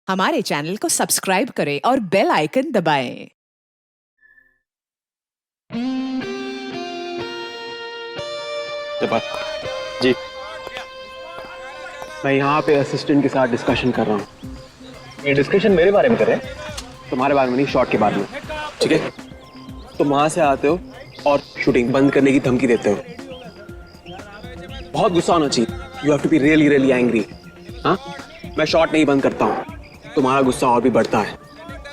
हमारे चैनल को सब्सक्राइब करें और बेल आइकन दबाएं। जी, मैं यहाँ पे असिस्टेंट के साथ डिस्कशन कर रहा हूँ। ये डिस्कशन मेरे बारे में कर रहे हैं? तुम्हारे बारे में नहीं, शॉट के बारे में। ठीक है, तुम वहां से आते हो और शूटिंग बंद करने की धमकी देते हो। बहुत गुस्सा होना चाहिए। You have to be really really angry. हाँ, मैं शॉट नहीं बंद करता हूँ, तुम्हारा गुस्सा और भी बढ़ता है।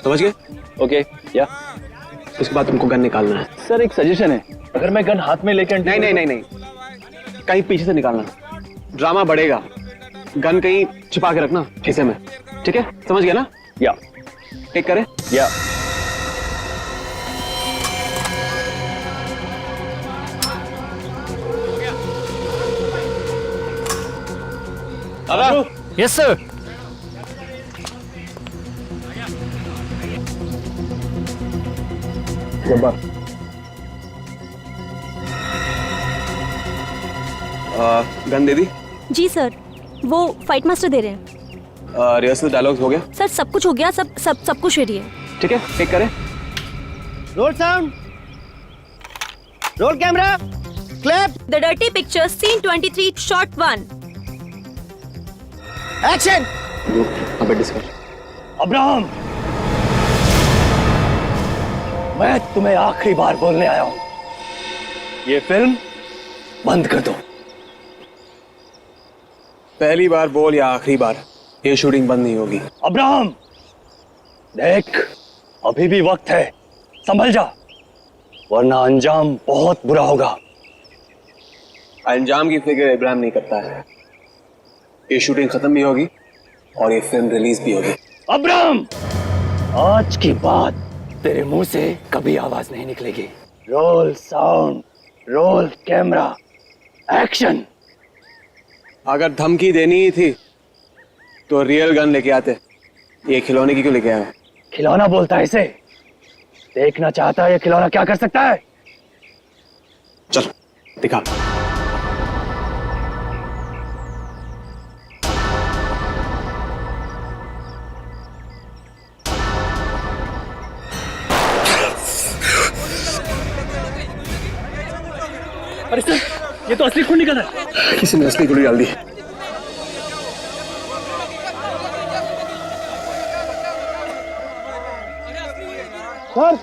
समझ गए? ओके, या उसके बाद तुमको गन निकालना है। सर एक सजेशन है, अगर मैं गन हाथ में लेकर नहीं नहीं नहीं नहीं, कहीं पीछे से निकालना, ड्रामा बढ़ेगा। गन कहीं छिपा के रखना खीसे में। ठीक है, समझ गया ना? या टेक करे या यस सर। गन दे दी? जी सर, वो फाइट मास्टर दे रहे हैं। रिहर्सल डायलॉग्स हो गया? सर सब कुछ हो गया, सब कुछ रेडी है। ठीक है, टेक करे। Roll sound, roll camera, clap, the dirty picture scene 23 shot 1। Action. अबे डिस्कस। अब्राहम, मैं तुम्हें आखिरी बार बोलने आया हूं, ये फिल्म बंद कर दो। पहली बार बोल या आखिरी बार, ये शूटिंग बंद नहीं होगी। अब्राहम देख, अभी भी वक्त है, संभल जा, वरना अंजाम बहुत बुरा होगा। अंजाम की फिक्र इब्राहिम नहीं करता है। ये शूटिंग खत्म भी होगी और ये फिल्म रिलीज भी होगी। अब्राहम, आज के बाद तेरे मुंह से कभी आवाज नहीं निकलेगी। Role sound, roll camera, action. अगर धमकी देनी ही थी तो रियल गन लेके आते, ये खिलौने की क्यों लेके आए? खिलौना बोलता है इसे? देखना चाहता है ये खिलौना क्या कर सकता है? चल दिखा। अरे सर, ये तो असली खून निकल है। किसी ने असली गोली डाल दी। सर,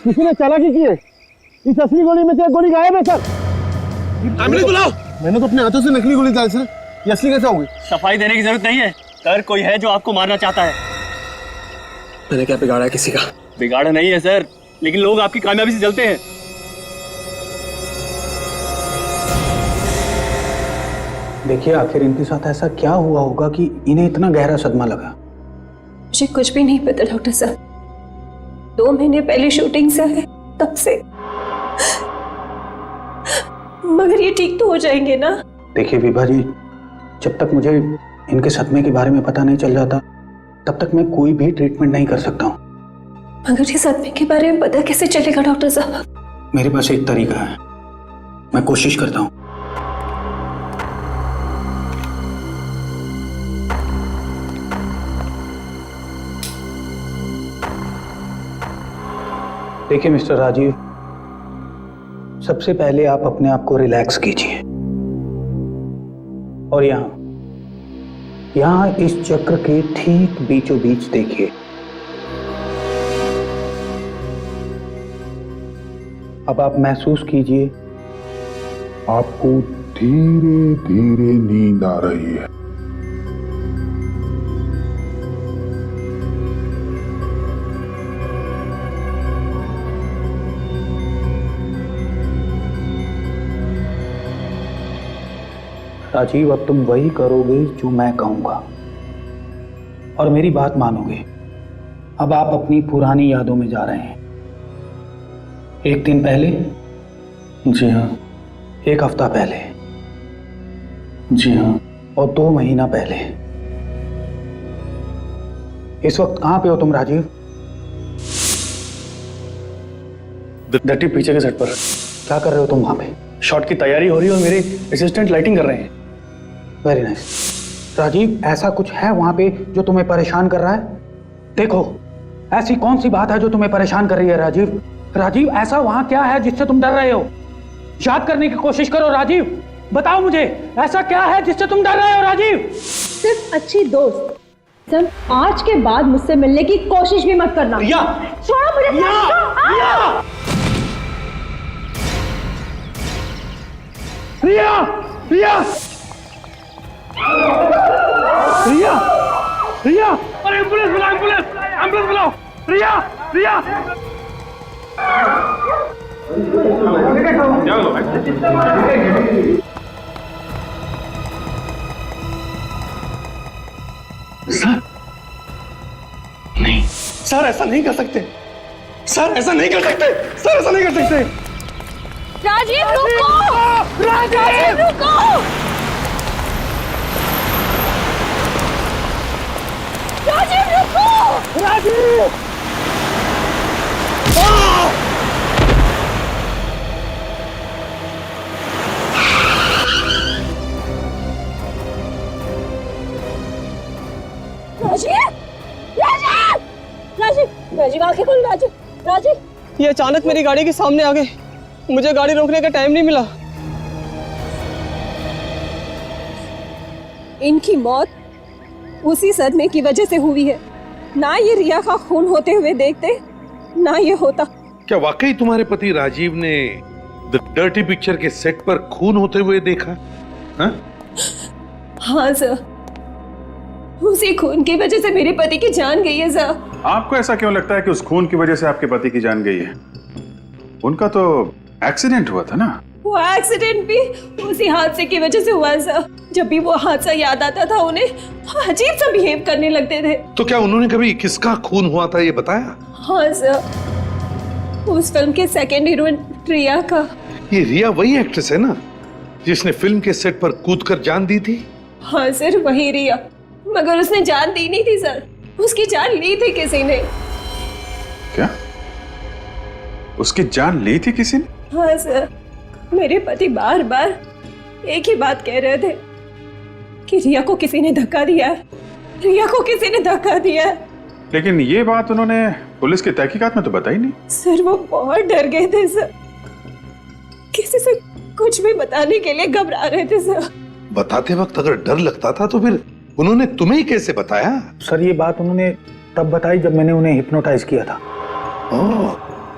किसी ने चालाकी की है। इस असली गोली में से एक गोली गायब है सर। एम्बुलेंस बुलाओ। मैंने तो अपने हाथों से नकली गोली डाली सर, ये असली कैसे होगी? सफाई देने की जरूरत नहीं है सर, कोई है जो आपको मारना चाहता है। मैंने क्या बिगाड़ा किसी का? बिगाड़ा नहीं है सर, लेकिन लोग आपकी कामयाबी से जलते हैं। देखिए, आखिर इनके साथ ऐसा क्या हुआ होगा कि इन्हें इतना गहरा सदमा लगा? मुझे कुछ भी नहीं पता डॉक्टर साहब, 2 महीने पहले शूटिंग से आए तब से। मगर ये ठीक तो हो जाएंगे ना? देखिए विभा जी, जब तक मुझे इनके सदमे के बारे में पता नहीं चल जाता तब तक मैं कोई भी ट्रीटमेंट नहीं कर सकता हूँ। मगर ये सदमे के बारे में पता कैसे चलेगा डॉक्टर साहब? मेरे पास एक तरीका है, मैं कोशिश करता हूँ। देखिए मिस्टर राजीव, सबसे पहले आप अपने आप को रिलैक्स कीजिए और यहां इस चक्र के ठीक बीचों बीच देखिए। अब आप महसूस कीजिए आपको धीरे धीरे नींद आ रही है। राजीव, अब तुम वही करोगे जो मैं कहूंगा और मेरी बात मानोगे। अब आप अपनी पुरानी यादों में जा रहे हैं। 1 दिन पहले? जी हाँ। 1 हफ्ता पहले? जी हाँ। और 2 महीना पहले? इस वक्त कहां पे हो तुम राजीव? डर्टी पीछे के सेट पर। क्या कर रहे हो तुम वहां पे? शॉट की तैयारी हो रही है और मेरे असिस्टेंट लाइटिंग कर रहे हैं। Very nice. राजीव, ऐसा कुछ है वहां पे जो तुम्हें परेशान कर रहा है? देखो, ऐसी कौन सी बात है जो तुम्हें परेशान कर रही है राजीव? राजीव, ऐसा वहां क्या है जिससे तुम डर रहे हो? याद करने की कोशिश करो राजीव, बताओ मुझे, ऐसा क्या है जिससे तुम डर रहे हो राजीव? सिर्फ अच्छी दोस्त। सर, आज के बाद मुझसे मिलने की कोशिश भी मत करना। रिया! छोड़ो मुझे। रिया! रिया! रिया! रिया! रिया! अरे एम्बुलेंस बुलाओ, एम्बुलेंस बुलाओ! रिया! रिया! सर नहीं, सर ऐसा नहीं कर सकते, सर ऐसा नहीं कर सकते, सर ऐसा नहीं कर सकते। राजीव रुको! राजीव रुको! राजीव रुको! राजीव! राजीव! राजीव! राजीव! राजीव आंखें खोल। राजीव! राजीव! ये अचानक मेरी गाड़ी के सामने आ गए, मुझे गाड़ी रोकने का टाइम नहीं मिला। इनकी मौत उसी सदमे की वजह से हुई है। ना ये रिया का खून होते हुए देखते, ना ये होता। क्या वाकई तुम्हारे पति राजीव ने द डर्टी पिक्चर के सेट पर खून होते हुए देखा? हाँ? हाँ सर, उसी खून की वजह से मेरे पति की जान गई है सर। आपको ऐसा क्यों लगता है कि उस खून की वजह से आपके पति की जान गई है? उनका तो एक्सीडेंट हुआ था ना। वो एक्सीडेंट भी उसी हादसे की वजह से हुआ है सर। जब भी वो हादसा याद आता था उन्हें अजीब सा बिहेव करने लगते थे। तो क्या उन्होंने कभी किसका खून हुआ था ये बताया? हाँ सर, उस फिल्म के सेकंड हीरोइन रिया का। ये रिया वही एक्ट्रेस है ना जिसने फिल्म के सेट पर कूदकर जान दी थी? हाँ सर, वही रिया, मगर उसने जान दी नहीं थी सर, उसकी जान ली थी किसी ने। क्या? उसकी जान ली थी किसी ने? हाँ सर, मेरे पति बार बार एक ही बात कह रहे थे कि रिया को किसी ने धक्का दिया है, रिया को किसी ने धक्का दिया है। लेकिन ये बात उन्होंने पुलिस की तहकीकात में तो बताई नहीं। सर वो बहुत डर गए थे सर, किसी से कुछ भी बताने के लिए घबरा रहे थे सर। बताते वक्त अगर डर लगता था तो फिर उन्होंने तुम्हें कैसे बताया? सर ये बात उन्होंने तब बताई जब मैंने उन्हें हिप्नोटाइज किया था।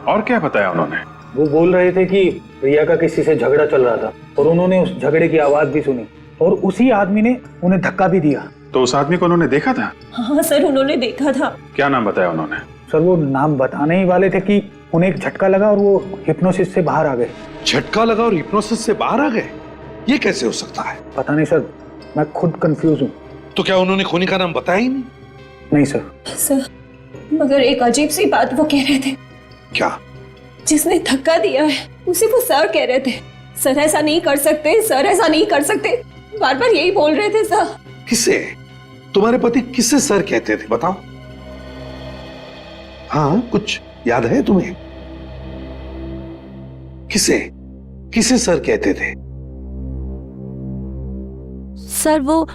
और क्या बताया उन्होंने? वो बोल रहे थे कि रिया का किसी से झगड़ा चल रहा था और उन्होंने उस झगड़े की आवाज भी सुनी और उसी आदमी ने उन्हें धक्का भी दिया। तो उस आदमी को उन्होंने देखा था? हाँ सर, उन्होंने देखा था। क्या नाम बताया उन्होंने? सर वो नाम बताने ही वाले थे कि उन्हें एक झटका लगा और वो हिप्नोसिस से बाहर आ गए। झटका लगा और हिप्नोसिस से बाहर आ गए? ये कैसे हो सकता है? पता नहीं सर, मैं खुद कंफ्यूज हूँ। तो क्या उन्होंने खूनी का नाम बताया ही नहीं? नहीं सर। सर मगर एक अजीब सी बात वो कह रहे थे। क्या? जिसने धक्का दिया है उसे वो सर कह रहे थे। सर ऐसा नहीं कर सकते, सर ऐसा नहीं कर सकते, बार बार यही बोल रहे थे सर। किसे? तुम्हारे पति किसे सर कहते थे बताओ? हाँ, कुछ याद है तुम्हें? किसे किसे सर कहते थे? सर वो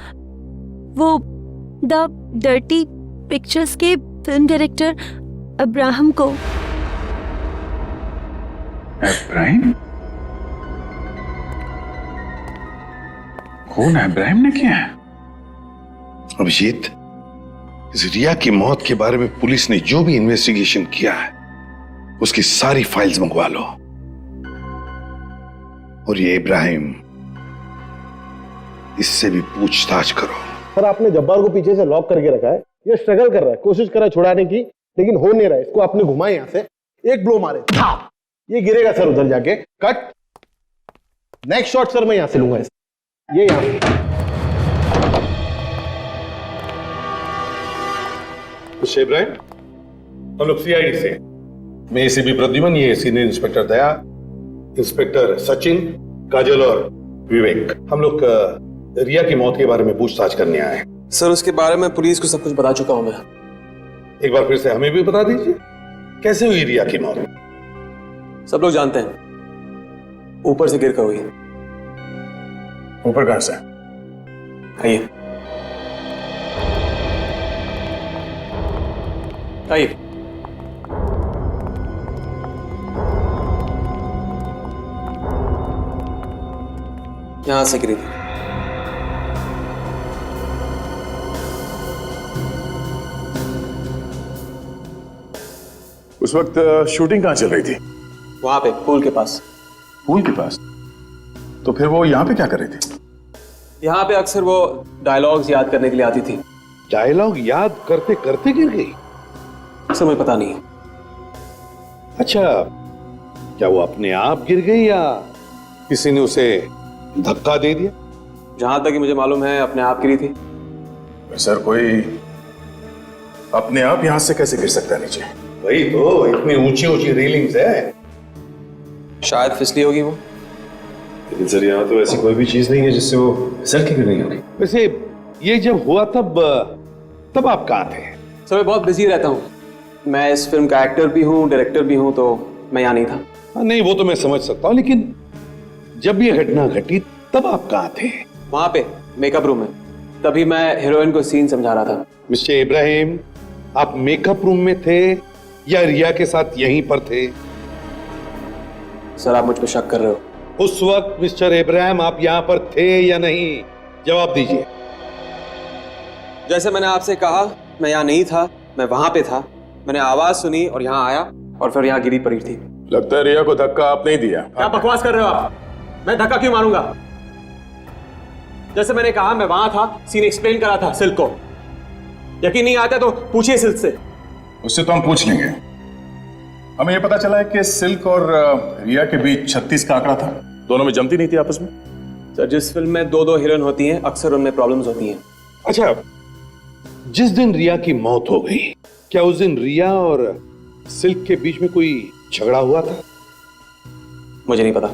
द डर्टी पिक्चर्स के फिल्म डायरेक्टर अब्राहम को। इब्राहिम? कौन है? इब्राहिम ने किया है? अभिजीत, इस रिया की मौत के बारे में पुलिस ने जो भी इन्वेस्टिगेशन किया है उसकी सारी फाइल्स मंगवा लो। और ये इब्राहिम, इससे भी पूछताछ करो। सर आपने जब्बार को पीछे से लॉक करके रखा है, ये स्ट्रगल कर रहा है, कोशिश कर रहा है छुड़ाने की, लेकिन हो नहीं रहा है। इसको आपने घुमाए यहाँ से, एक ब्लो मारे, ये गिरेगा सर उधर जाके। कट। नेक्स्ट शॉट सर मैं यहाँ से लूंगा इसे, ये यहाँ से। इब्राहिम, हम लोग सीआईडी से, मैं एसीपी प्रद्युमन, ये सीनियर इंस्पेक्टर दया, इंस्पेक्टर सचिन, काजल और विवेक, हम लोग रिया की मौत के बारे में पूछताछ करने आए हैं। सर उसके बारे में पुलिस को सब कुछ बता चुका हूं मैं। एक बार फिर से हमें भी बता दीजिए, कैसे हुई रिया की मौत? सब लोग जानते हैं, ऊपर से गिर कर हुई। ऊपर कहां से? आइए। आइए। यहां से गिरी थी। उस वक्त शूटिंग कहाँ चल रही थी? वहां पे पूल के पास। पूल के पास? तो फिर वो यहाँ पे क्या कर रही थी? यहाँ पे अक्सर वो डायलॉग्स याद करने के लिए आती थी। डायलॉग याद करते करते गिर गई? अक्सर मुझे पता नहीं। अच्छा, क्या वो अपने आप गिर गई या किसी ने उसे धक्का दे दिया? जहां तक कि मुझे मालूम है अपने आप गिरी थी। सर, कोई अपने आप यहां से कैसे गिर सकता है नीचे? वही तो, इतनी ऊंची ऊंची रेलिंग्स है। शायद फिसली होगी वो। लेकिन सर, यहाँ तो ऐसी कोई भी चीज नहीं है जिससे वो फिसल के गिर गई होगी। वैसे ये जब हुआ तब आप कहाँ थे? सर, मैं बहुत बिजी रहता हूँ। मैं इस फिल्म का एक्टर भी हूँ, डायरेक्टर भी हूँ, तो मैं यहाँ नहीं था। नहीं, वो तो मैं समझ सकता हूँ, लेकिन जब ये घटना घटी तब आप कहाँ थे? वहां पे मेकअप रूम में। तभी मैं हीरोइन को सीन समझा रहा था। मिस्टर इब्राहिम, आप मेकअप रूम में थे या रिया के साथ यहीं पर थे? सर, आप मुझ पर शक कर रहे हो? उस वक्त मिस्टर इब्राहिम आप यहाँ पर थे या नहीं? जवाब दीजिए। जैसे मैंने आपसे कहा, मैं यहाँ नहीं था, मैं वहां पे था। मैंने आवाज सुनी और यहाँ आया और फिर यहाँ गिरी पड़ी थी। लगता है रिया को धक्का आप नहीं दिया। क्या बकवास कर रहे हो आप? मैं धक्का क्यों मारूंगा? जैसे मैंने कहा, मैं वहां था, सीन एक्सप्लेन करा था सिल्क को। यकीन नहीं आता तो पूछिए सिल्क से। उससे तो हम पूछ लेंगे। हमें यह पता चला है कि सिल्क और रिया के बीच 36 का आंकड़ा था। दोनों में जमती नहीं थी आपस में। सर, जिस फिल्म में दो हीरोइन होती हैं, अक्सर उनमें प्रॉब्लम्स होती हैं। अच्छा, जिस दिन रिया की मौत हो गई, क्या उस दिन रिया और सिल्क के बीच में कोई झगड़ा हुआ था? मुझे नहीं पता।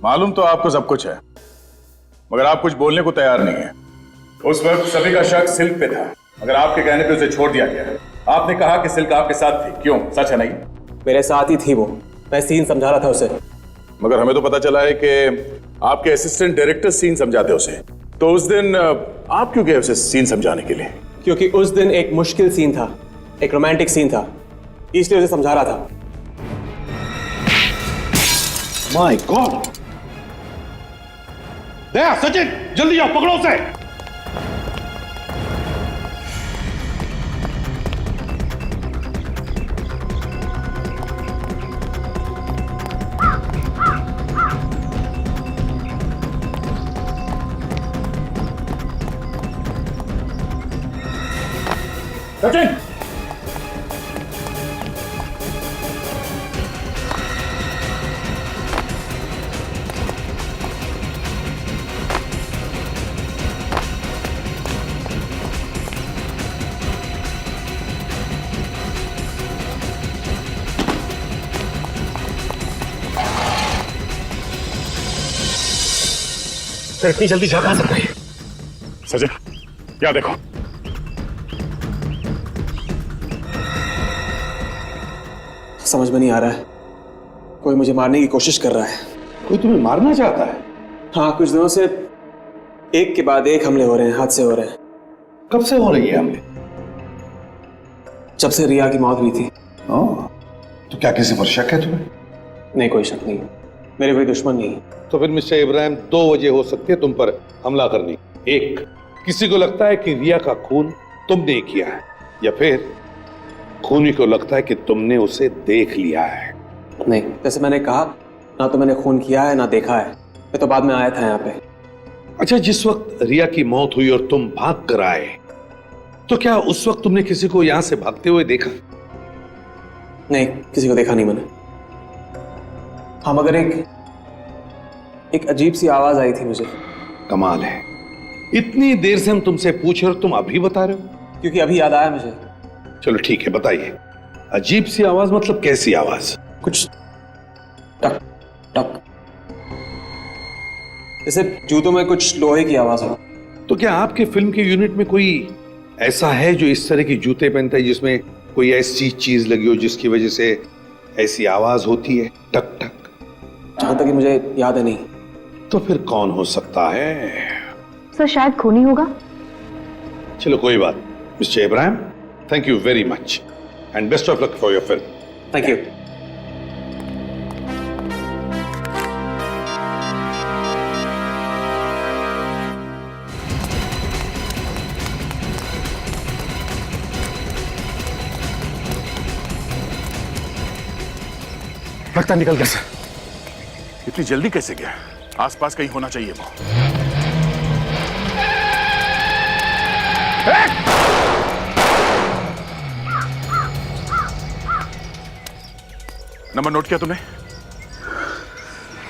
मालूम तो आपको सब कुछ है, मगर आप कुछ बोलने को तैयार नहीं है। उस वक्त सभी का शक सिल्क पे था, मगर आपके कहने पे उसे छोड़ दिया गया। आपने कहा कि सिल्क आपके साथ थी, क्यों? सच है नहीं? मेरे साथ ही थी वो। मैं सीन समझा रहा था उसे। मगर हमें तो पता चला है कि आपके असिस्टेंट डायरेक्टर सीन समझाते उसे। तो उस दिन आप क्यों गए उसे सीन समझाने के लिए? क्योंकि उस दिन एक मुश्किल सीन था, एक रोमांटिक सीन था, इसलिए उसे समझा रहा था। My God! दया, सचिन, जल्दी आओ, पकड़ो उसे। सचिन! सर, इतनी जल्दी जा कहां सकते हैं? सचिन, क्या देखो? समझ में नहीं आ रहा है। कोई मुझे मारने की कोशिश कर रहा है। कोई तुम्हें मारना चाहता है? हाँ, कुछ दिनों से एक के बाद एक हमले हो रहे हैं, हादसे हो रहे हैं। कब से हो रही है हमले? जब से रिया की मौत हुई थी। तो क्या किसी पर शक है तुम्हें? नहीं, कोई शक नहीं। मेरे कोई दुश्मन नहीं। तो फिर मिस्टर इब्राहिम, दो वजह हो सकती है तुम पर हमला करने। एक, किसी को लगता है कि रिया का खून तुमने किया है, या फिर खूनी को लगता है कि तुमने उसे देख लिया है। नहीं, जैसे मैंने कहा, ना तो मैंने खून किया है ना देखा है। मैं तो बाद में आया था यहाँ पे। अच्छा, जिस वक्त रिया की मौत हुई और तुम भाग कर आए, तो क्या उस वक्त तुमने किसी को यहां से भागते हुए देखा? नहीं, किसी को देखा नहीं मैंने। हाँ, मगर एक अजीब सी आवाज आई थी मुझे। कमाल है, इतनी देर से हम तुमसे पूछ रहे हो, तुम अभी बता रहे हो? क्योंकि अभी याद आया मुझे। चलो ठीक है, बताइए। अजीब सी आवाज मतलब कैसी आवाज? कुछ टक टक, जैसे जूतों में कुछ लोहे की आवाज हो। तो क्या आपके फिल्म के यूनिट में कोई ऐसा है जो इस तरह की जूते पहनता है, जिसमें कोई ऐसी चीज लगी हो जिसकी वजह से ऐसी आवाज होती है, टक टक? जहां तक कि मुझे याद है, नहीं। तो फिर कौन हो सकता है? सर, शायद खूनी होगा। चलो कोई बात। Mister Ibrahim, thank you very much. And best of luck for your film. Thank you. लगता निकल गया सर। इतनी जल्दी कैसे गया? आसपास कहीं होना चाहिए वो। नंबर नोट किया तुमने?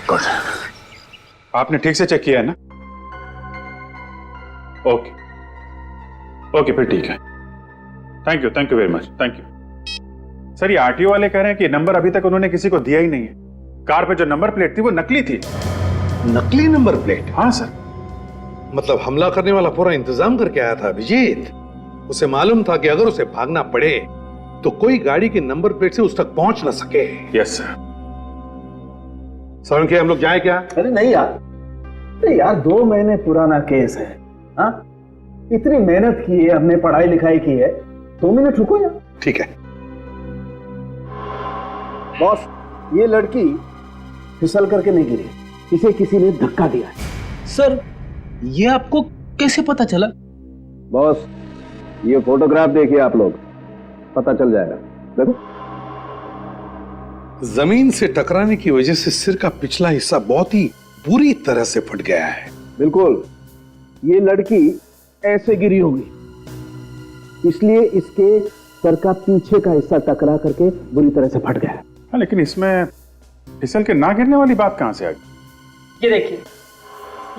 गुड। आपने ठीक से चेक किया है ना? ओके ओके, फिर ठीक है। Thank you very much, thank you. Sir, ये आरटीओ वाले कह रहे हैं कि नंबर अभी तक उन्होंने किसी को दिया ही नहीं है। कार पे जो नंबर प्लेट थी वो नकली थी। नकली नंबर प्लेट? हाँ सर। मतलब हमला करने वाला पूरा इंतजाम करके आया था अभिजीत। उसे मालूम था कि अगर उसे भागना पड़े तो कोई गाड़ी के नंबर प्लेट से उस तक पहुंच ना सके। Yes sir. सर, हम लोग जाए क्या? अरे नहीं यार, अरे यार 2 महीने पुराना केस है। हाँ, इतनी मेहनत की है हमने, पढ़ाई लिखाई की है, 2 मिनट रुको यार। ठीक है बॉस, ये लड़की फिसल करके नहीं गिरी, इसे किसी ने धक्का दिया है। सर, ये आपको कैसे पता चला? बॉस, ये फोटोग्राफ देखिए आप लोग, पता चल जाएगा। देखो, जमीन से टकराने की वजह से सिर का पिछला हिस्सा बहुत ही बुरी तरह से फट गया है। बिल्कुल, ये लड़की ऐसे गिरी होगी, इसलिए इसके सर का पीछे का हिस्सा टकरा करके बुरी तरह से फट गया है। हाँ, लेकिन इसमें फिसल के ना गिरने वाली बात कहां से आ गई? ये देखिए,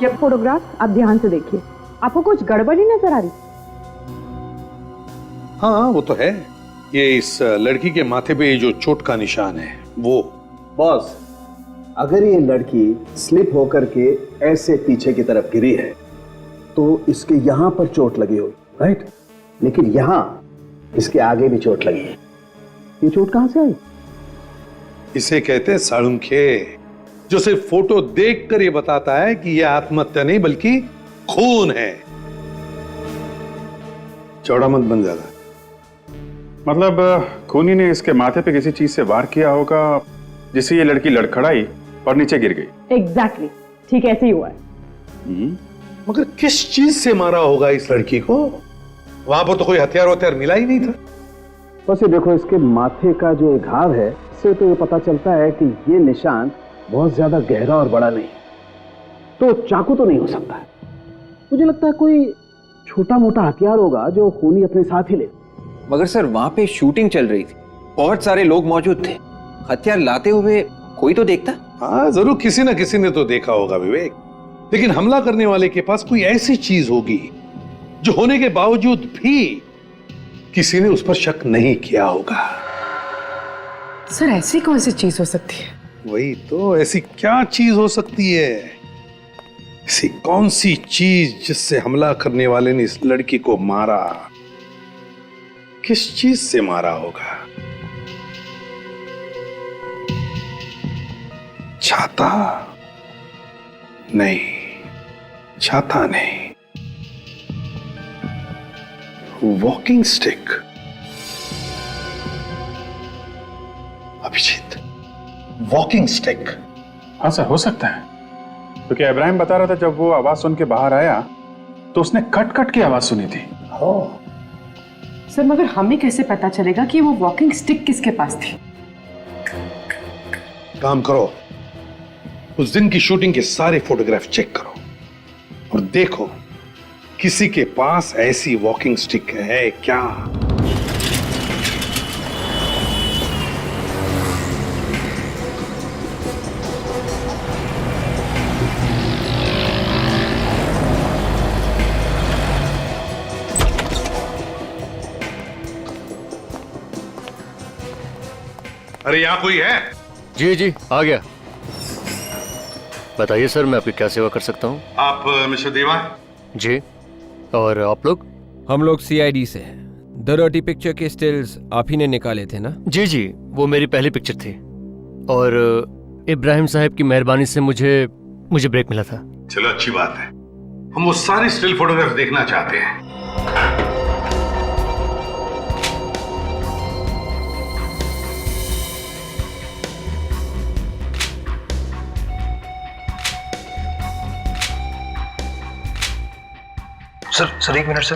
ये फोटोग्राफ आप ध्यान से देखिए, आपको कुछ गड़बड़ी नजर आ रही? हाँ, वो तो है। ये इस लड़की के माथे पे जो चोट का निशान है वो। बॉस, अगर ये लड़की स्लिप होकर के ऐसे पीछे की तरफ गिरी है तो इसके यहां पर चोट लगी होगी, राइट? लेकिन यहां इसके आगे भी चोट लगी है। ये चोट कहां से आई? इसे कहते हैं साळुंखे, जो सिर्फ फोटो देखकर ये बताता है कि यह आत्महत्या नहीं बल्कि खून है। चौड़ा मत बन ज्यादा। मतलब खूनी ने इसके माथे पे किसी चीज से वार किया होगा जिससे ये लड़की लड़खड़ाई और नीचे गिर गई। एग्जैक्टली, ठीक ऐसे ही हुआ है। मगर किस चीज से मारा होगा इस लड़की को? वहां पर तो कोई हथियार मिला ही नहीं था। बस ये देखो, इसके माथे का जो घाव है, इससे तो ये पता चलता है कि ये निशान बहुत ज्यादा गहरा और बड़ा नहीं, तो चाकू तो नहीं हो सकता है। मुझे लगता है कोई छोटा मोटा हथियार होगा जो खूनी अपने साथ ही ले। मगर सर, वहां पे शूटिंग चल रही थी, बहुत सारे लोग मौजूद थे, हथियार लाते हुए कोई तो देखता। हाँ, जरूर किसी ना किसी ने तो देखा होगा विवेक, लेकिन हमला करने वाले के पास कोई ऐसी चीज होगी जो होने के बावजूद भी किसी ने उस पर शक नहीं किया होगा। सर, ऐसी कौन सी चीज हो सकती है? वही तो, ऐसी क्या चीज हो सकती है? ऐसी कौन सी चीज जिससे हमला करने वाले ने इस लड़की को मारा? किस चीज से मारा होगा? छाता नहीं, छाता नहीं, walking stick. Abhijit, walking stick. हाँ सर, हो सकता है, क्योंकि इब्राहिम बता रहा था जब वो आवाज सुन के बाहर आया तो उसने कट कट की आवाज सुनी थी। सर, मगर हमें कैसे पता चलेगा कि वो वॉकिंग स्टिक किसके पास थी? काम करो, उस दिन की शूटिंग के सारे फोटोग्राफ चेक करो और देखो किसी के पास ऐसी वॉकिंग स्टिक है क्या। अरे यहां कोई है? जी जी, आ गया। बताइए सर, मैं आपकी क्या सेवा कर सकता हूँ? आप मिस्टर देवा? जी। और आप लोग? हम लोग सीआईडी से हैं। द डर्टी पिक्चर के स्टिल्स आप ही ने निकाले थे ना? जी जी, वो मेरी पहली पिक्चर थी और इब्राहिम साहब की मेहरबानी से मुझे ब्रेक मिला था। चलो, अच्छी बात है। हम वो सारे स्टिल फोटोग्राफ देखना चाहते हैं। सर एक मिनट सर।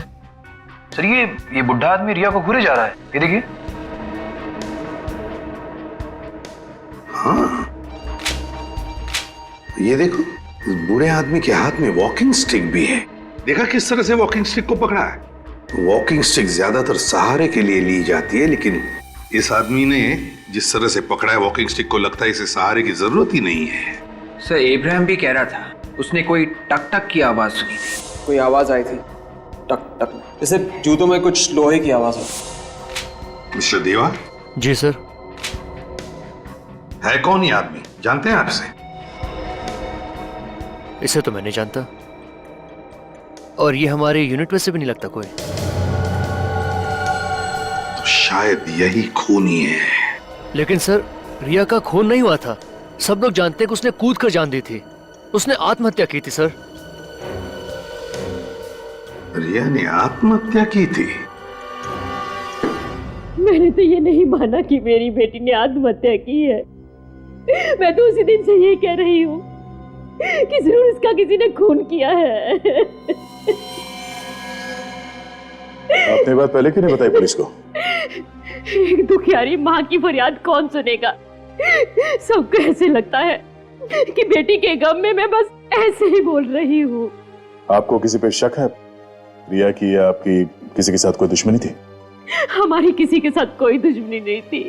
सर ये बुढ़ा आदमी रिया को घूरे जा रहा है, ये देखिए। हाँ, ये देखो, इस बूढ़े आदमी के हाथ में वॉकिंग स्टिक भी है। देखा किस तरह से वॉकिंग स्टिक को पकड़ा है? वॉकिंग स्टिक ज्यादातर सहारे के लिए ली जाती है, लेकिन इस आदमी ने जिस तरह से पकड़ा है वॉकिंग स्टिक को, लगता है इसे सहारे की जरूरत ही नहीं है। सर इब्राहिम भी कह रहा था उसने कोई टक टक की आवाज सुनी थी। कोई आवाज आई थी, टक टक, जैसे जूतों में कुछ लोहे की आवाज हो। मिस्टर देवा। जी सर। है कौन ये आदमी, जानते हैं आपसे? इसे तो मैं नहीं जानता, और ये हमारे यूनिट में से भी नहीं लगता कोई। तो शायद यही खूनी है। लेकिन सर रिया का खून नहीं हुआ था। सब लोग जानते हैं कि उसने कूद कर जान दी थी। उसने आत्महत्या की थी सर। रिया ने आत्महत्या की थी? मैंने तो ये नहीं माना कि मेरी बेटी ने आत्महत्या की है। मैं तो उसी दिन से ये कह रही हूँ कि जरूर इसका किसी ने खून किया है। आपने बात पहले क्यों नहीं बताई पुलिस को? एक दुखियारी माँ की फरियाद कौन सुनेगा? सबको ऐसे लगता है कि बेटी के गम में मैं बस ऐसे ही बोल रही हूँ। आपको किसी पे शक है? रिया की या आपकी किसी के साथ कोई दुश्मनी थी? हमारी किसी के साथ कोई दुश्मनी नहीं थी।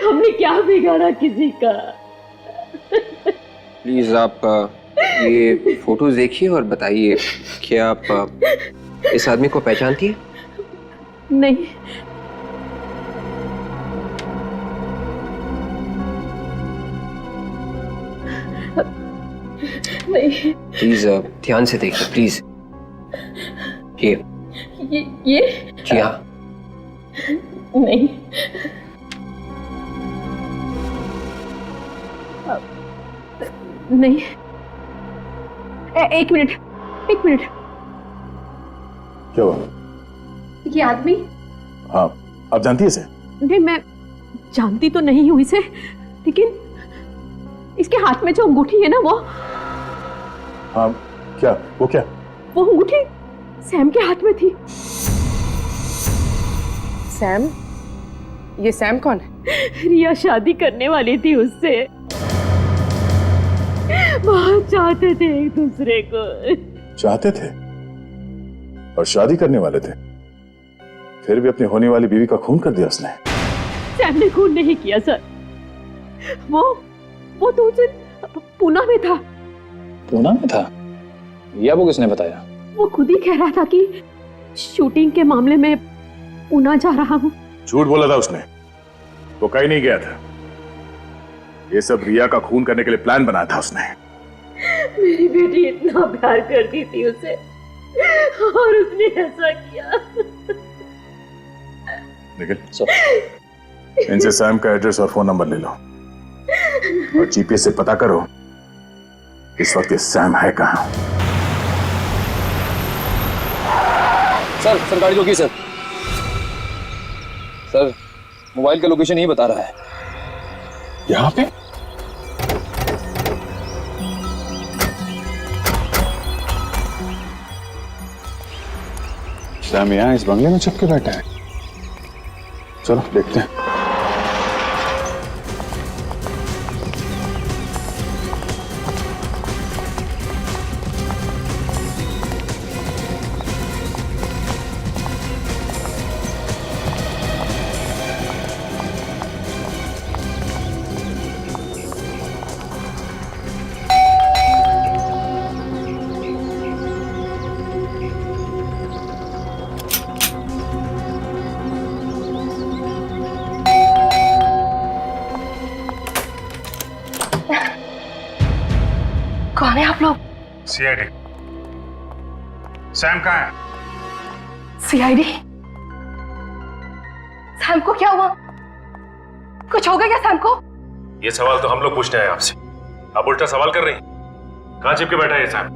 हमने क्या बिगाड़ा किसी का? प्लीज आप ये फोटोज देखिए और बताइए कि आप इस आदमी को पहचानती है? नहीं। नहीं। प्लीज ध्यान से देखिए प्लीज। ये जी हाँ। नहीं। नहीं। एक मिनट। क्या हुआ? ये आदमी? हाँ, आप जानती है इसे? नहीं, मैं जानती तो नहीं हूँ इसे, लेकिन इसके हाथ में जो अंगूठी है ना वो। हाँ, क्या? वो क्या? वो अंगूठी सैम के हाथ में थी। सैम? ये सैम कौन है? रिया शादी करने वाली थी उससे। बहुत चाहते थे एक दूसरे को। चाहते थे और शादी करने वाले थे, फिर भी अपनी होने वाली बीवी का खून कर दिया उसने। सैम ने खून नहीं किया सर। वो तो उस दिन पूना में था। पूना में था? या वो किसने बताया? वो खुद ही कह रहा था कि शूटिंग के मामले में पूना जा रहा हूँ। झूठ बोला था उसने, वो कहीं नहीं गया था। ये सब रिया का खून करने के लिए प्लान बनाया था उसने। मेरी बेटी इतना प्यार करती थी उसे, और उसने ऐसा किया। निखिल, इनसे सैम का एड्रेस और फोन नंबर ले लो और जीपीएस से पता करो इस वक्त ये सैम है कहां। सर गाड़ी रोकी सर। सर मोबाइल का लोकेशन यही बता रहा है। यहाँ पे? सैम यहाँ इस बंगले में छुप के बैठा है। चलो देखते हैं। कौन है आप लोग? सीआईडी। सैम कहाँ है? सीआईडी? सैम को क्या हुआ? कुछ हो गया क्या सैम को? ये सवाल तो हम लोग पूछने आए आपसे, आप उल्टा सवाल कर रही हैं। कहाँ चिपके बैठा है ये सैम?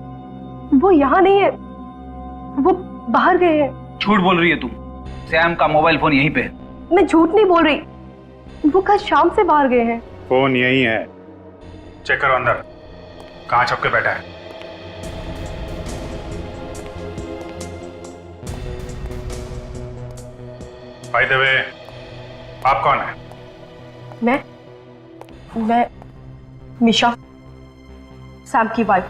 वो यहाँ नहीं है, वो बाहर गए हैं। झूठ बोल रही है तुम। सैम का मोबाइल फोन यहीं पे है। मैं झूठ नहीं बोल रही, वो कल शाम से बाहर गए हैं। फोन यहीं है, चेक करो अंदर कहाँ छुप के बैठा है। बाय द वे, आप कौन है? मैं मिशा, सैम की वाइफ।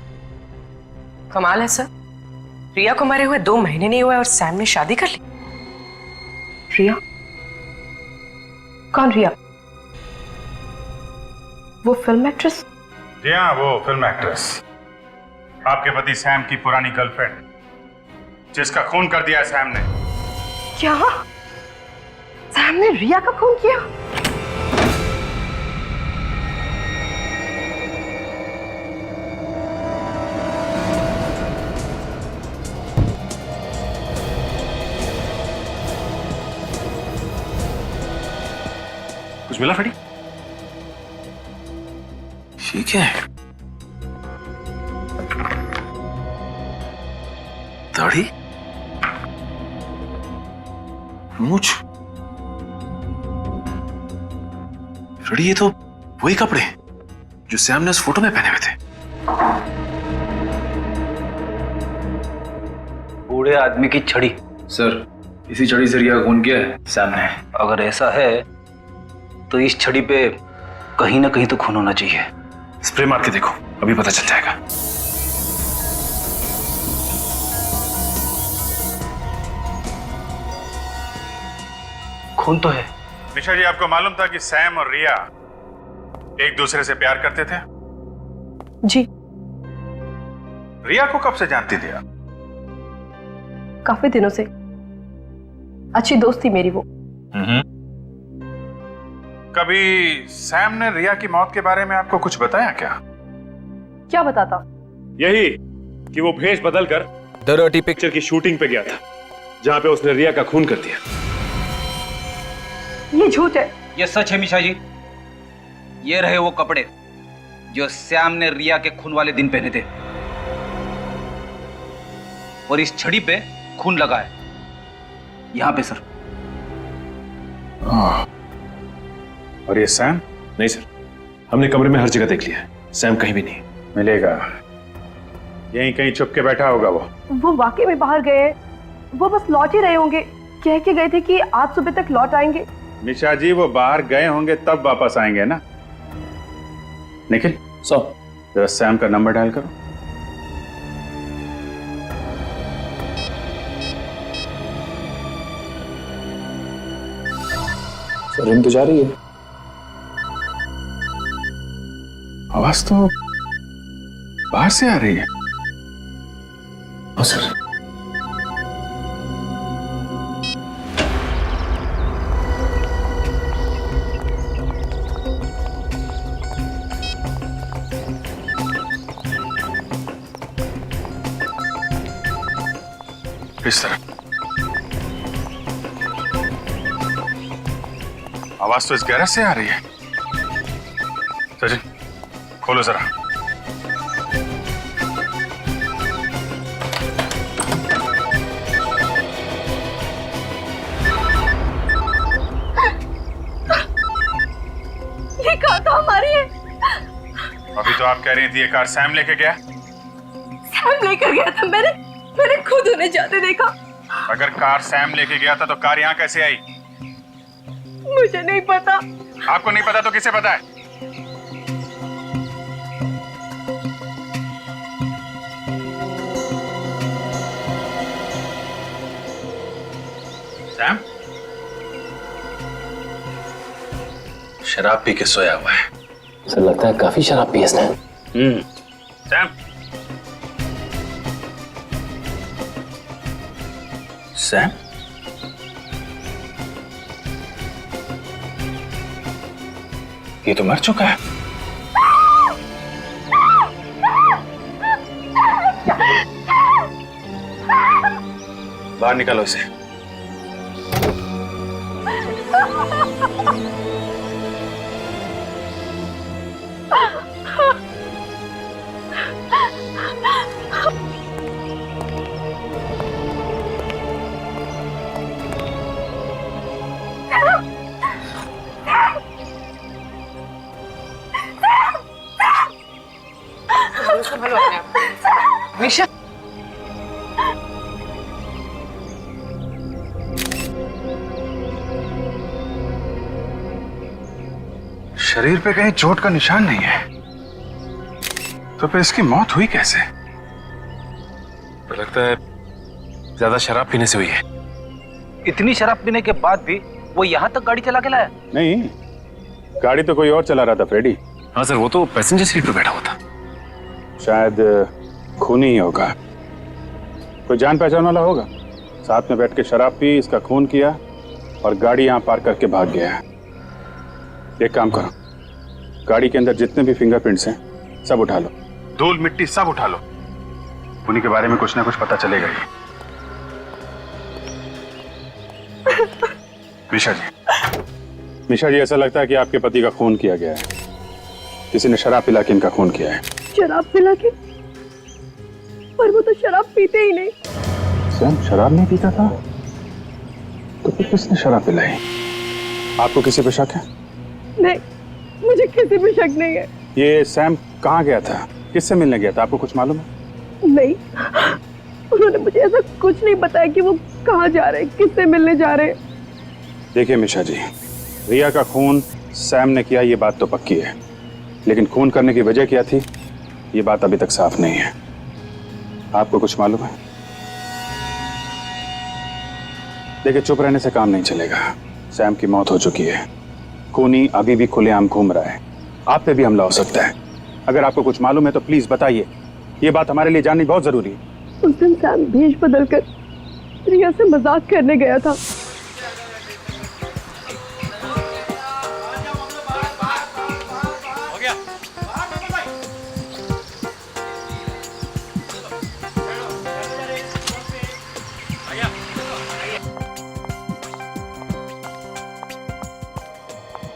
कमाल है सर, रिया को मरे हुए 2 महीने नहीं हुए और सैम ने शादी कर ली। रिया? कौन रिया? वो फिल्म एक्ट्रेस? जी हाँ, वो फिल्म एक्ट्रेस, आपके पति सैम की पुरानी गर्लफ्रेंड, जिसका खून कर दिया है सैम ने। क्या? सैम ने रिया का खून किया? कुछ मिला फ्रेडी? ठीक है। दाढ़ी, मूंछ, फ्रेडी ये तो वही कपड़े जो सैम ने उस फोटो में पहने हुए थे। बूढ़े आदमी की छड़ी। सर, इसी छड़ी से रिया का खून किया है सैम ने। अगर ऐसा है तो इस छड़ी पे कहीं ना कहीं तो खून होना चाहिए। स्प्रे मार के देखो, अभी पता चल जाएगा। खून तो है। निशा जी, आपको मालूम था कि सैम और रिया एक दूसरे से प्यार करते थे? जी। रिया को कब से जानती थी आप? काफी दिनों से, अच्छी दोस्त थी मेरी वो। कभी सैम ने रिया की मौत के बारे में आपको कुछ बताया क्या? क्या बताता? यही कि वो भेष बदलकर द डर्टी पिक्चर की शूटिंग पे गया था, जहां पे उसने रिया का खून कर दिया। ये झूठ है। ये सच है मिशा जी। ये रहे वो कपड़े जो श्याम ने रिया के खून वाले दिन पहने थे, और इस छड़ी पे खून लगा है, यहां पे सर। और ये सैम? नहीं सर, हमने कमरे में हर जगह देख लिया है, सैम कहीं भी नहीं मिलेगा। यहीं कहीं छुप के बैठा होगा वो वाकई में बाहर गए हैं। वो बस लौट ही रहे होंगे, कह के गए थे कि आज सुबह तक लौट आएंगे। निशा जी, वो बाहर गए होंगे तब वापस आएंगे ना। निखिल, जरा सैम का नंबर डायल करो। सर, रिंग तो जा रही है। आवाज तो बाहर से आ रही है। सर, इस तरफ आवाज तो इस गैरेज से आ रही है। सचिन, खोलो जरा। ये कार तो हमारी है। अभी तो आप कह रही थी ये कार सैम लेके गया। सैम लेकर गया था, मैंने खुद उन्हें जाते देखा। अगर कार सैम लेके गया था तो कार यहाँ कैसे आई? मुझे नहीं पता। आपको नहीं पता तो किसे पता है? सैम शराब पी के सोया हुआ है। सर, लगता है काफी शराब पी इसने। सैम, सैम, ये तो मर चुका है। बाहर निकालो इसे। निशा, शरीर पे कहीं चोट का निशान नहीं है, तो फिर इसकी मौत हुई कैसे? तो लगता है ज्यादा शराब पीने से हुई है। इतनी शराब पीने के बाद भी वो यहाँ तक गाड़ी चला के लाया? नहीं, गाड़ी तो कोई और चला रहा था फ्रेडी। हाँ सर, वो तो पैसेंजर सीट पर बैठा हुआ था। शायद खूनी ही होगा, कोई जान पहचान वाला होगा। साथ में बैठ के शराब पी, इसका खून किया और गाड़ी यहाँ पार्क करके भाग गया है। एक काम करो, गाड़ी के अंदर जितने भी फिंगरप्रिंट्स हैं सब उठा लो, धूल मिट्टी सब उठा लो, उन्हीं के बारे में कुछ ना कुछ पता चलेगा ही। मिशा जी, ऐसा लगता है कि आपके पति का खून किया गया है। किसी ने शराब पिला के इनका खून किया है। शराब पिला के? पर वो तो शराब पीते ही नहीं। सैम शराब नहीं पीता था? तो फिर किसने शराब पिलाई? आपको किसी पे शक है? नहीं, मुझे किसी पे शक नहीं है। ये सैम कहाँ गया था, किससे मिलने गया था, आपको कुछ मालूम है? नहीं, उन्होंने मुझे ऐसा कुछ नहीं बताया कि वो कहाँ जा रहे हैं, किससे मिलने जा रहे हैं। देखिए मिशा जी, रिया का खून सैम ने किया, ये बात तो पक्की है, लेकिन खून करने की वजह क्या थी, ये बात अभी तक साफ नहीं है। आपको कुछ मालूम है? देखिए, चुप रहने से काम नहीं चलेगा। सैम की मौत हो चुकी है, खूनी अभी भी खुलेआम घूम रहा है, आप पे भी हमला हो सकता है। अगर आपको कुछ मालूम है तो प्लीज बताइए, ये बात हमारे लिए जाननी बहुत जरूरी है। उस दिन सैम भेष बदलकर रिया से मजाक करने गया था।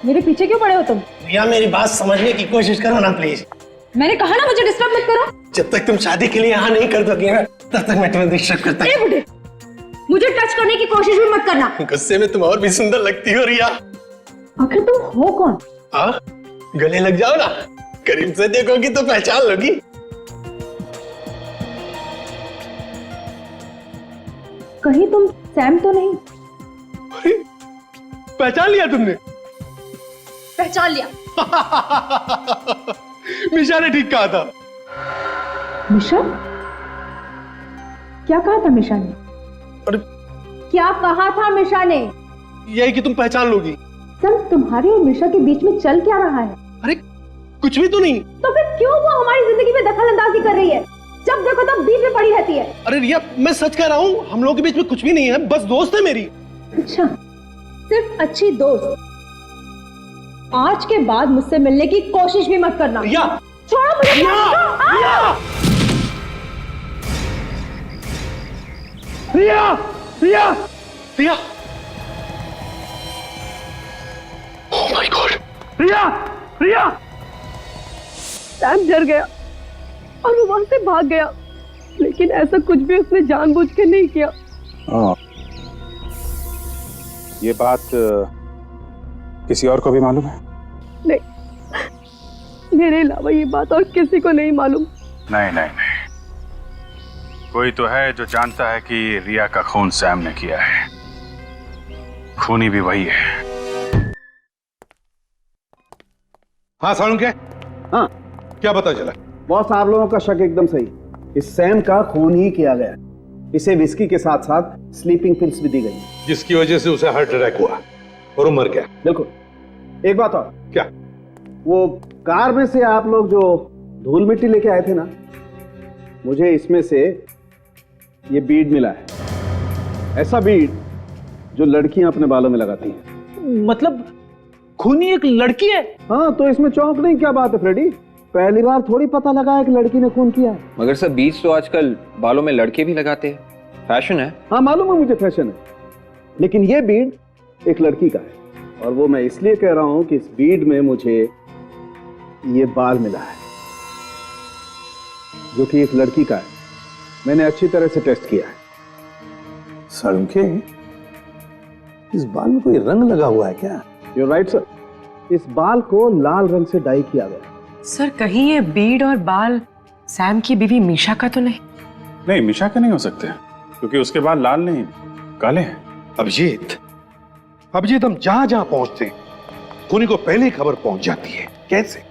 मेरे पीछे क्यों पड़े हो तुम? रिया, मेरी बात समझने की कोशिश करो ना प्लीज। मैंने कहा ना मुझे डिस्टर्ब मत करो। जब तक तुम शादी के लिए यहाँ नहीं कर दोगे ना, तब तक मैं तुम्हें डिस्टर्ब करता ए बुढ़े, मुझे टच करने की कोशिश भी मत करना। गुस्से में तुम और भी सुंदर लगती हो रिया। आखिर तुम हो कौन? हाँ, गले लग जाओ ना, करीब से देखोगी तो पहचान लोगी। कहीं तुम सैम तो नहीं? पहचान लिया तुमने? पहचान लिया। मिशा ने ठीक कहा था। मिशा? क्या कहा था मिशा ने? क्या कहा था मिशा ने? यही कि तुम पहचान लोगी। सर, तुम्हारे और मिशा के बीच में चल क्या रहा है? अरे कुछ भी तो नहीं। तो फिर क्यों वो हमारी जिंदगी में दखल अंदाजी कर रही है? जब देखो तब बीच में पड़ी रहती है। अरे रिया, मैं सच कह रहा हूँ, हम लोगों के बीच में कुछ भी नहीं है, बस दोस्त है मेरी। अच्छा, सिर्फ अच्छी दोस्त। आज के बाद मुझसे मिलने की कोशिश भी मत करना। रिया! छोड़ो मुझे। Riya! Riya! Riya! Riya! Oh my God! Riya! Riya! Sam डर गया और वो वहां से भाग गया, लेकिन ऐसा कुछ भी उसने जानबूझ के नहीं किया। ये बात किसी और को भी मालूम है? नहीं, मेरे अलावा ये बात और किसी को नहीं मालूम। नहीं नहीं नहीं, कोई तो है जो जानता है कि रिया का खून सैम ने किया है। खूनी भी वही है। हाँ सालुंके, हाँ क्या पता चला? बॉस, आप लोगों का शक एकदम सही। इस सैम का खून ही किया गया। इसे विस्की के साथ साथ स्लीपिंग पिल्स भी दी गई, जिसकी वजह से उसे हार्ट अटैक हुआ और वो मर गया। बिल्कुल। एक बात और। क्या? वो कार में से आप लोग जो धूल मिट्टी लेके आए थे ना, मुझे इसमें से ये बीड मिला है। ऐसा बीड जो लड़कियां अपने बालों में लगाती हैं। मतलब खूनी एक लड़की है? हाँ, तो इसमें चौंकने की क्या बात है फ्रेडी? पहली बार थोड़ी पता लगा है कि लड़की ने खून किया है। मगर सर, बीज तो आजकल बालों में लड़के भी लगाते हैं, फैशन है। हाँ मालूम है मुझे, फैशन है, लेकिन ये बीड एक लड़की का है, और वो मैं इसलिए कह रहा हूं कि इस बीड में मुझे ये बाल मिला है जो कि एक लड़की का है। मैंने अच्छी तरह से टेस्ट किया है। सालुंके, इस बाल में कोई रंग लगा हुआ है क्या? You're right, sir. इस बाल को लाल रंग से डाई किया गया। सर, कहीं ये बीड और बाल सैम की बीवी मीशा का तो नहीं? नहीं, मीशा के नहीं हो सकते, क्योंकि उसके बाल लाल नहीं, काले हैं। अभिजीत, हम जहां जहां पहुंचते हैं खूनी को पहले ही खबर पहुंच जाती है। कैसे?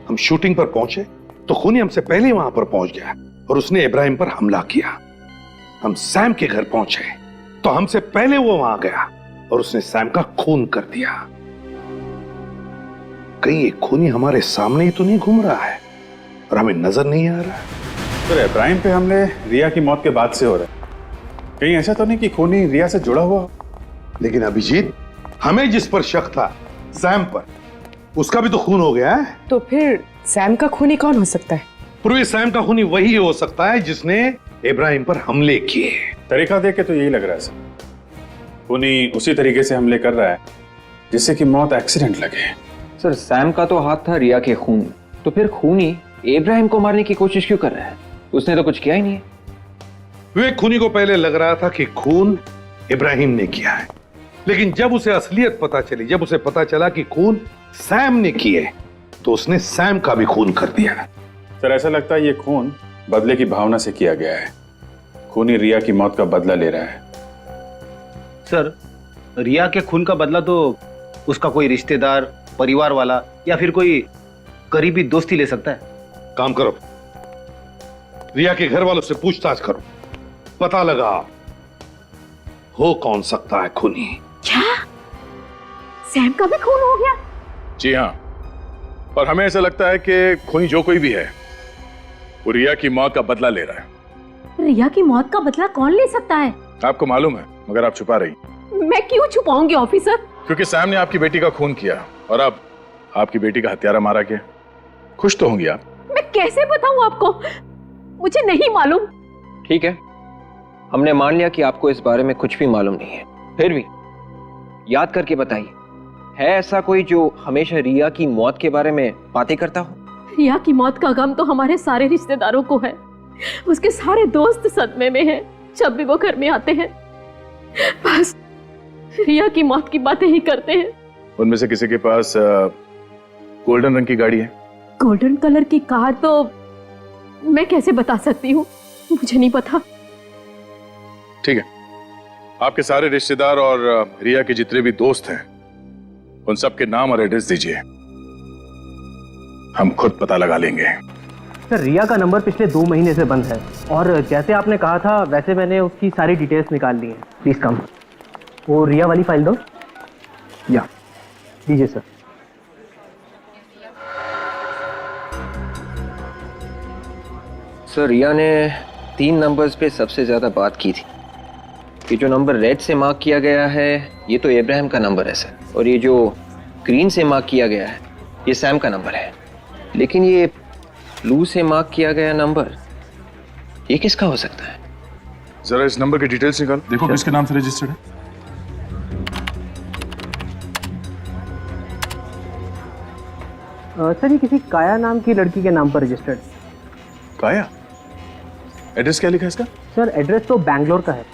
हम शूटिंग पर पहुंचे तो खूनी हमसे पहले वहां पर पहुंच गया और उसने इब्राहिम पर हमला किया। हम सैम के घर पहुंचे तो हमसे पहले वो वहां गया और उसने सैम का खून कर दिया। कहीं ये खूनी हमारे सामने ही तो नहीं घूम रहा है और हमें नजर नहीं आ रहा है? सर, इब्राहिम पे हमले रिया की मौत के बाद से हो रहा है। कहीं ऐसा तो नहीं कि खूनी रिया से जुड़ा हुआ? लेकिन अभिजीत, हमें जिस पर शक था सैम पर, उसका भी तो खून हो गया है। तो फिर सैम का खूनी कौन हो सकता है? पूर्वी सैम का खूनी वही हो सकता है जिसने इब्राहिम पर हमले किए। तरीका देख के तो यही लग रहा है सर। खूनी उसी तरीके से हमले कर रहा है जिससे कि मौत एक्सीडेंट लगे। सर, सैम का तो हाथ था रिया के खून, तो फिर खूनी इब्राहिम को मारने की कोशिश क्यों कर रहा है? उसने तो कुछ किया ही नहीं है। विवेक, खूनी को पहले लग रहा था कि खून इब्राहिम ने किया है, लेकिन जब उसे असलियत पता चली, जब उसे पता चला कि खून सैम ने किए, तो उसने सैम का भी खून कर दिया। सर, ऐसा लगता है ये खून बदले की भावना से किया गया है। खूनी रिया की मौत का बदला ले रहा है। सर, रिया के खून का बदला तो उसका कोई रिश्तेदार, परिवार वाला या फिर कोई करीबी दोस्त ही ले सकता है। काम करो, रिया के घर वालों से पूछताछ करो, पता लगा हो कौन सकता है खूनी। क्या सैम का भी खून हो गया? जी हाँ, और हमें ऐसा लगता है कि खूनी जो कोई भी है वो रिया की मौत का बदला ले रहा है। रिया की मौत का बदला कौन ले सकता है? आपको मालूम है, मगर आप छुपा रही। मैं क्यों छुपाऊंगी ऑफिसर? क्योंकि सैम ने आपकी बेटी का खून किया और अब आपकी बेटी का हत्यारा मारा गया। खुश तो होंगी आप। मैं कैसे बताऊं आपको? मुझे नहीं मालूम। ठीक है, हमने मान लिया कि आपको इस बारे में कुछ भी मालूम नहीं है। फिर भी याद करके बताइए, है ऐसा कोई जो हमेशा रिया की मौत के बारे में बातें करता हो? रिया की मौत का गम तो हमारे सारे रिश्तेदारों को है। उसके सारे दोस्त सदमे में हैं। जब भी वो घर में आते हैं बस रिया की मौत की बातें ही करते हैं। उनमें से किसी के पास गोल्डन रंग की गाड़ी है? गोल्डन कलर की कार तो मैं कैसे बता सकती हूँ, मुझे नहीं पता। ठीक है, आपके सारे रिश्तेदार और रिया के जितने भी दोस्त हैं उन सब के नाम और एड्रेस दीजिए, हम खुद पता लगा लेंगे। सर, रिया का नंबर पिछले 2 महीने से बंद है और जैसे आपने कहा था वैसे मैंने उसकी सारी डिटेल्स निकाल ली हैं। Please come. वो रिया वाली फाइल दो। या दीजिए सर। सर, रिया ने 3 नंबर्स पे सबसे ज्यादा बात की थी। ये जो नंबर रेड से मार्क किया गया है ये तो इब्राहिम का नंबर है सर, और ये जो ग्रीन से मार्क किया गया है ये सैम का नंबर है। लेकिन ये ब्लू से मार्क किया गया नंबर ये किसका हो सकता है? जरा इस नंबर की डिटेल्स निकाल, देखो किसके नाम से रजिस्टर्ड है। सर, ये किसी काया नाम की लड़की के नाम पर रजिस्टर्ड। काया? एड्रेस क्या लिखा है इसका? सर, एड्रेस तो बैंगलोर का है।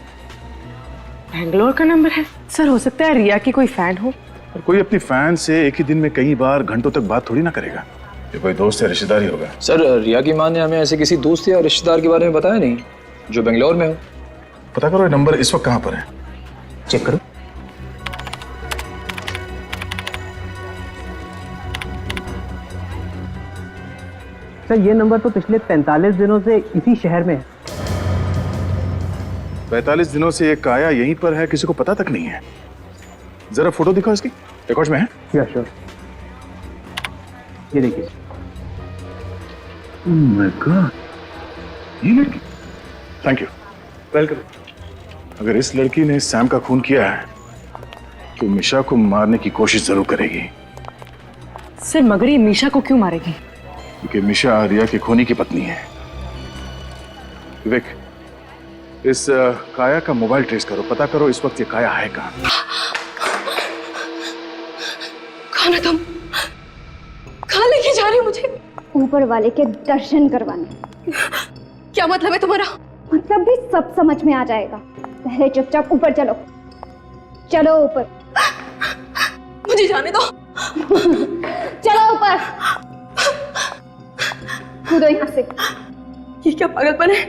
बैंगलोर का नंबर है? सर, हो सकता है रिया की कोई फैन हो। और कोई अपनी फैन से एक ही दिन में कई बार घंटों तक बात थोड़ी ना करेगा। ये कोई दोस्त या रिश्तेदार ही होगा। सर, रिया की मां ने हमें ऐसे किसी दोस्त या रिश्तेदार के बारे में बताया नहीं जो बेंगलोर में हो। पता करो ये नंबर इस वक्त कहां पर है। चेक करो। सर, ये नंबर तो पिछले 45 दिनों से इसी शहर में है। 45 दिनों से ये काया यहीं पर है, किसी को पता तक नहीं है। जरा फोटो दिखाओ इसकी, रिकॉर्ड में है? या श्योर। ये देखिए। ओह माय गॉड, ये लड़की। Thank you, welcome. अगर इस लड़की ने सैम का खून किया है तो मिशा को मारने की कोशिश जरूर करेगी। सर, मगर ये मिशा को क्यों मारेगी? क्योंकि मिशा रिया की खूनी की पत्नी है। विवेक, इस काया का मोबाइल ट्रेस करो, पता करो इस वक्त ये काया है कहां। कौन है तुम? कहां लेके जा रही हो मुझे? ऊपर वाले के दर्शन करवाने। क्या मतलब है तुम्हारा? मतलब भी सब समझ में आ जाएगा। पहले चुपचाप ऊपर चलो। चलो ऊपर। मुझे जाने दो। चलो ऊपर। कूदो यहाँ से। ये क्या पागलपन है?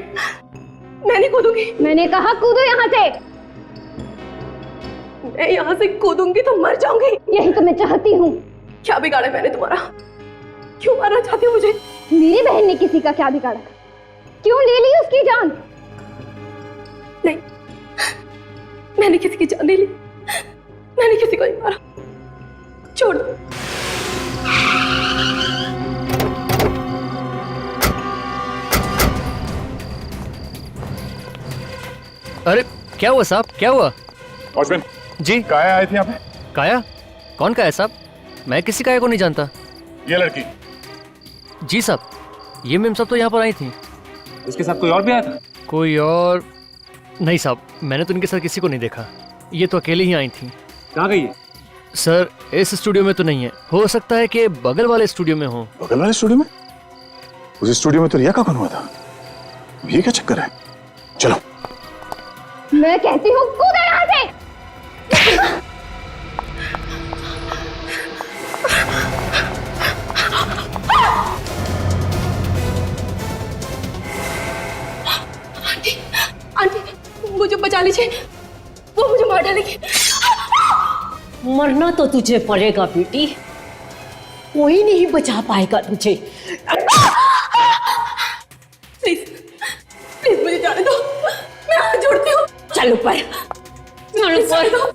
मैं नहीं कूदूंगी। मैंने कहा कूदो यहाँ से। मैं यहाँ से कूदूंगी तो मर जाऊंगी। यही तो मैं चाहती हूँ। क्या बिगाड़ा मैंने तुम्हारा? क्यों मारना चाहती हो मुझे? मेरी बहन ने किसी का क्या बिगाड़ा? क्यों ले ली उसकी जान? नहीं, मैंने किसी की जान नहीं ली, मैंने किसी को नहीं मारा। छोड़ दो। अरे क्या हुआ साहब, क्या हुआ? वॉचमैन जी। काया आए थे यहाँ पे? काया? कौन काया साहब? मैं किसी काया को नहीं जानता। ये लड़की? जी साहब, ये मैम सब तो यहाँ पर आई थी। इसके साथ कोई और भी आया था? कोई और नहीं साहब, मैंने तो इनके साथ किसी को नहीं देखा। ये तो अकेले ही आई थी। कहाँ गई है? सर इस स्टूडियो में तो नहीं है, हो सकता है कि बगल वाले स्टूडियो में हो। बगल वाले स्टूडियो में? उस स्टूडियो में तो रिया का कौन हुआ था? ये क्या चक्कर है? चलो। मैं कहती हूँ कूदो यहाँ से। आंटी, मुझे बचा लीजिए, वो मुझे मार डालेगी। मरना तो तुझे पड़ेगा बेटी, कोई नहीं बचा पाएगा तुझे। प्लीज प्लीज मुझे जाने दो, मैं हाथ जोड़ती हूँ। चल ऊपर, चल ऊपर।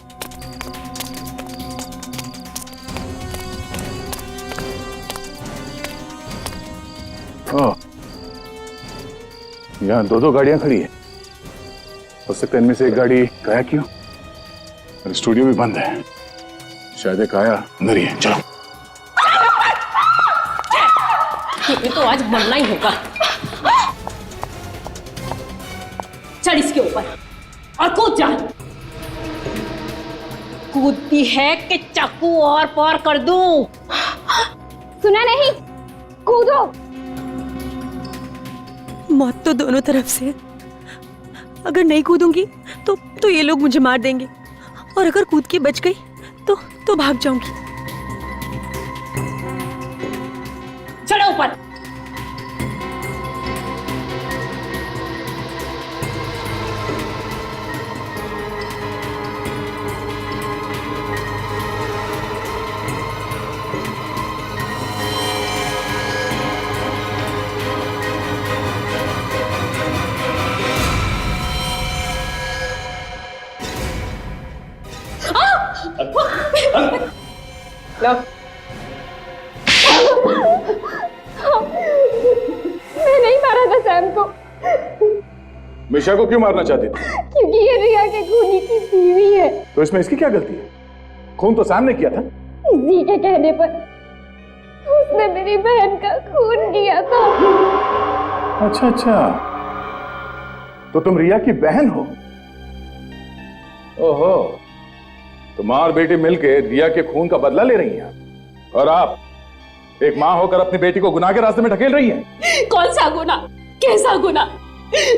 यहाँ दो गाड़ियां खड़ी है। हो सकता है इनमें से एक गाड़ी काया की हो और स्टूडियो भी बंद है। शायद काया अंदर ही है। चलो। ये तो आज मरना ही होगा। चल इसके ऊपर और कूद जा। कूदती है कि चाकू और पार कर दूं? सुना नहीं? कूदो। मौत तो दोनों तरफ से है। अगर नहीं कूदूंगी तो ये लोग मुझे मार देंगे, और अगर कूद के बच गई तो भाग जाऊंगी। चढ़ो ऊपर। मैं नहीं मारा था सैम को। मिशा को क्यों मारना चाहती थी? क्योंकि ये रिया के खूनी की बीवी है। तो इसमें इसकी क्या गलती है? खून तो सैम ने किया था। जी के कहने पर उसने मेरी बहन का खून किया था। अच्छा अच्छा, तो तुम रिया की बहन हो? ओहो, तो मां और बेटी मिलकर रिया के खून का बदला ले रही हैं, और आप एक मां होकर अपनी बेटी को गुनाह के रास्ते में ढकेल रही हैं। कौन सा गुनाह? कैसा गुनाह?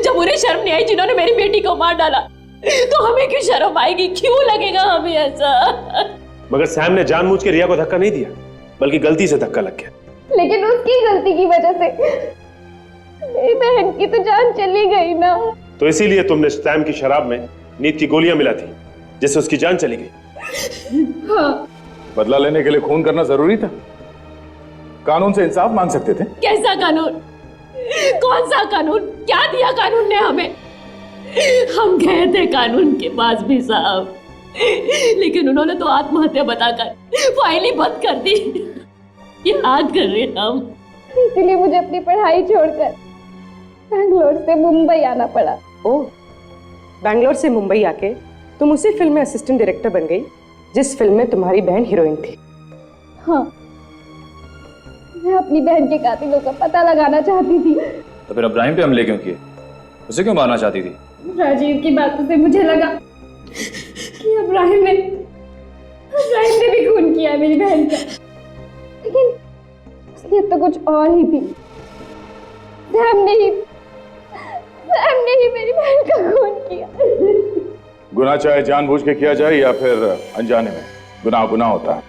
जब उन्हें शर्म नहीं आई जिन्होंने मेरी बेटी को मार डाला, तो हमें क्यों शर्म आएगी? क्यों लगेगा हमें ऐसा? मगर सैम ने जानबूझ के रिया को धक्का नहीं दिया, बल्कि गलती से धक्का लग गया। लेकिन उसकी गलती की वजह से मेरी बहन की तो जान चली गई ना। तो इसीलिए तुमने सैम की शराब में नींद की गोलियां मिला थी, जिससे उसकी जान चली गई। हाँ। बदला लेने के लिए खून करना जरूरी था? कानून से इंसाफ मांग सकते थे। कैसा कानून? कौन सा कानून? क्या दिया कानून ने हमें? हम गए थे कानून के पास भी साहब, लेकिन उन्होंने तो आत्महत्या बताकर फाइल ही बंद कर दी। याद कर रहे हम। इसलिए मुझे अपनी पढ़ाई छोड़कर बैंगलोर से मुंबई आना पड़ा। ओह, बैंगलोर से मुंबई आके तुम उसी फिल्म में असिस्टेंट डायरेक्टर बन गई जिस फिल्म में तुम्हारी बहन हीरोइन थी। हाँ, मैं अपनी बहन के कातिलों का पता लगाना चाहती थी। तो फिर इब्राहिम पे हमले क्यों किए? उसे क्यों मारना चाहती थी? राजीव की बातों से मुझे लगा कि इब्राहिम ने भी खून किया मेरी बहन का, लेकिन उसकी तो कुछ और ही थी। सैम ने ही मेरी बहन का खून किया। गुनाह चाहे जानबूझ के किया जाए या फिर अनजाने में, गुनाह गुनाह होता है,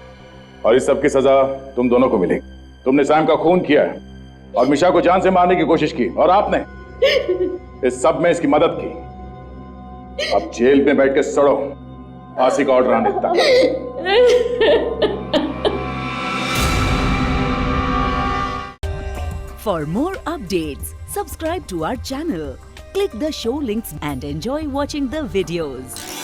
और इस सब की सजा तुम दोनों को मिलेगी। तुमने सैम का खून किया है और मिशा को जान से मारने की कोशिश की, और आपने इस सब में इसकी मदद की। अब जेल में बैठ के सड़ो। फांसी का ऑर्डर आने तक। For more updates, subscribe to our channel, click the show links and enjoy watching the videos.